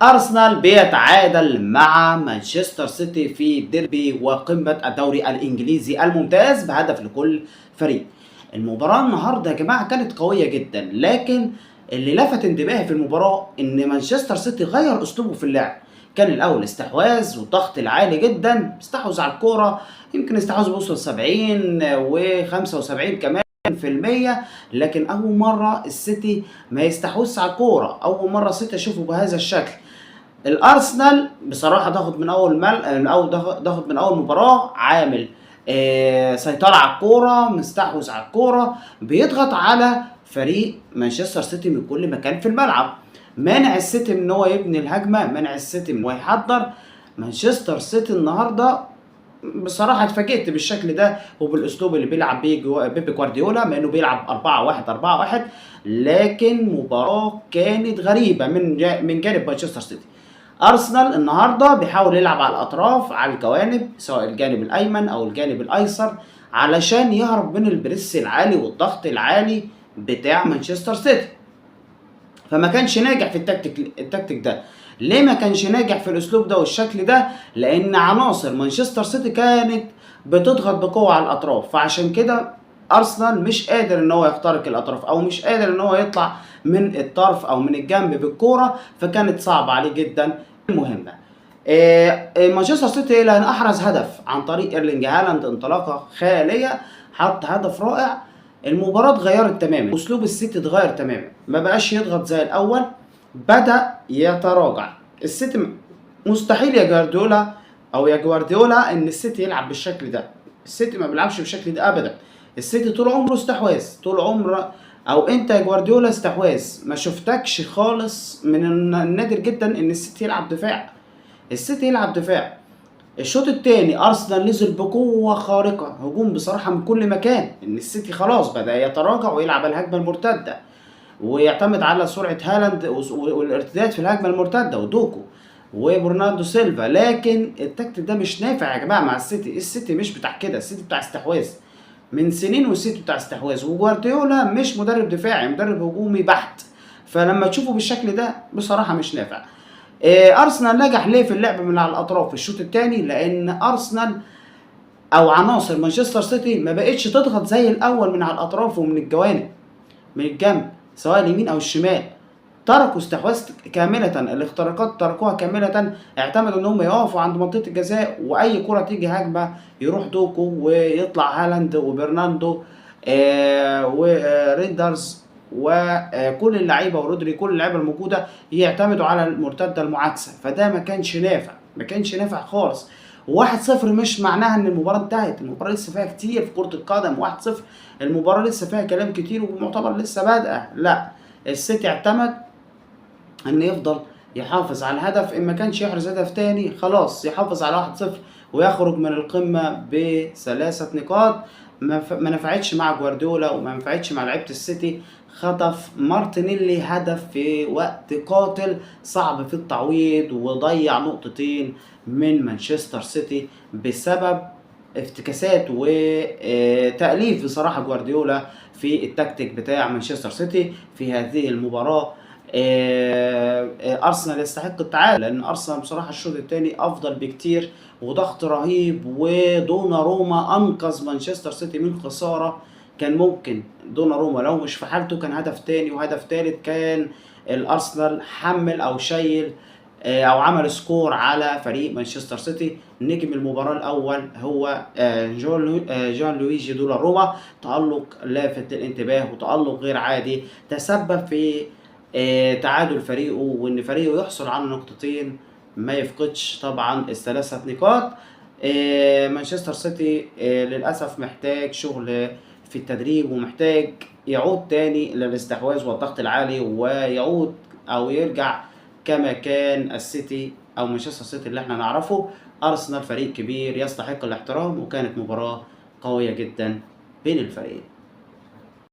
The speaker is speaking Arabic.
أرسنال بيتعادل مع مانشستر سيتي في ديربي وقمة الدوري الإنجليزي الممتاز بهدف لكل فريق. المباراة النهارده يا جماعة كانت قوية جدا، لكن اللي لفت انتباهي في المباراة إن مانشستر سيتي غير أسلوبه في اللعب. كان الأول استحواذ والضغط العالي جدا، استحوذ على الكورة، يمكن استحواذ بوصل 70 و75 كمان في المية. لكن أول مرة السيتي ما يستحوذش على الكورة، أول مرة السيتي أشوفه بهذا الشكل. الارسنال بصراحه ضغط من اول ضغط من اول مباراه، عامل سيطره على الكوره، مستحوذ على الكوره، بيضغط على فريق مانشستر سيتي من كل مكان في الملعب، مانع السيتي من ان هو يبني الهجمه، مانع السيتي من ان هو يحضر. مانشستر سيتي النهارده بصراحه اتفاجئت بالشكل ده وبالاسلوب اللي بيلعب بيه بيب جوارديولا، مع انه بيلعب 4-1 لكن مباراه كانت غريبه من جانب مانشستر سيتي. ارسنال النهارده بيحاول يلعب على الاطراف، على الجوانب، سواء الجانب الايمن او الجانب الايسر، علشان يهرب من البريس العالي والضغط العالي بتاع مانشستر سيتي. فما كانش ناجح في التكتيك ده. ليه ما كانش ناجح في الاسلوب ده والشكل ده؟ لان عناصر مانشستر سيتي كانت بتضغط بقوه على الاطراف، فعشان كده ارسنال مش قادر ان هو يخترق الاطراف، او مش قادر ان هو يطلع من الطرف او من الجنب بالكوره، فكانت صعبه عليه جدا المهمه. مانشستر سيتي لان احرز هدف عن طريق ايرلينج هالاند، انطلاقه خياليه، حط هدف رائع. المباراة اتغيرت تماما، اسلوب السيتي اتغير تماما، ما بقاش يضغط زي الاول، بدأ يتراجع. السيتي مستحيل يا جوارديولا يا جوارديولا ان السيتي يلعب بالشكل ده. السيتي ما بيلعبش بالشكل ده ابدا. السيتي طول عمره استحواذ، طول عمره، او انت يا جوارديولا استحواذ، ما شفتكش خالص. من النادر جدا ان السيتي يلعب دفاع. السيتي يلعب دفاع. الشوط الثاني ارسنال نزل بقوه خارقه، هجوم بصراحه من كل مكان، ان السيتي خلاص بدا يتراجع ويلعب الهجمه المرتده ويعتمد على سرعه هالاند والارتداد في الهجمه المرتده ودوكو وبرناردو سيلفا. لكن التكتيك ده مش نافع يا جماعه مع السيتي. السيتي مش بتاع كده، السيتي بتاع استحواذ من سنين، والسيتي بتاع استحواذ، وجوارديولا مش مدرب دفاعي، مدرب هجومي بحت. فلما تشوفه بالشكل ده بصراحه مش نافع. ارسنال نجح ليه في اللعب من على الاطراف في الشوط الثاني؟ لان ارسنال او عناصر مانشستر سيتي ما بقتش تضغط زي الاول من على الاطراف ومن الجوانب، من الجنب، سواء اليمين او الشمال. تركوا استحواذ كاملة، الاختراقات تركوها كاملة، اعتمدوا ان هم يقفوا عند منطقة الجزاء، واي كرة تيجي هجمة يروح دوكو ويطلع هالاند وبرناردو وريندرز وكل اللعيبه ورودري، كل اللعيبه الموجوده يعتمدوا على المرتده المعاكسه. فده ما كانش نافع، ما كانش نافع خالص. 1-0 مش معناها ان المباراه انتهت، المباراه لسه فيها كتير في كره القدم. 1-0 المباراه لسه فيها كلام كتير ومعتبر لسه بادئه. لا، السيتي اعتمد ان يفضل يحافظ على الهدف، ان ما كانش يحرز هدف تاني خلاص يحافظ على 1-0 ويخرج من القمه بثلاثه نقاط. ما نفعتش مع جوارديولا وما نفعتش مع لعيبه السيتي. خطف مارتينيلي هدف في وقت قاتل صعب في التعويض، وضيع نقطتين من مانشستر سيتي بسبب افتكاسات وتأليف بصراحة جوارديولا في التكتيك بتاع مانشستر سيتي في هذه المباراة. ارسنال يستحق التعادل، لان ارسنال بصراحه الشوط الثاني افضل بكتير وضغط رهيب، ودونا روما انقذ مانشستر سيتي من خساره. كان ممكن دونا روما لو مش في حالته كان هدف تاني وهدف تالت، كان الارسنال حمل او شايل او عمل سكور على فريق مانشستر سيتي. نجم المباراه الاول هو جون لويجي دونا روما. تالق لافت للانتباه وتالق غير عادي، تسبب في تعادل فريقه، وان فريقه يحصل على نقطتين، ما يفقدش طبعا الثلاثه نقاط. مانشستر سيتي للاسف محتاج شغل في التدريب، ومحتاج يعود تاني للاستحواذ والضغط العالي، ويعود او يرجع كما كان السيتي او مانشستر سيتي اللي احنا نعرفه. ارسنال فريق كبير يستحق الاحترام، وكانت مباراه قويه جدا بين الفريقين.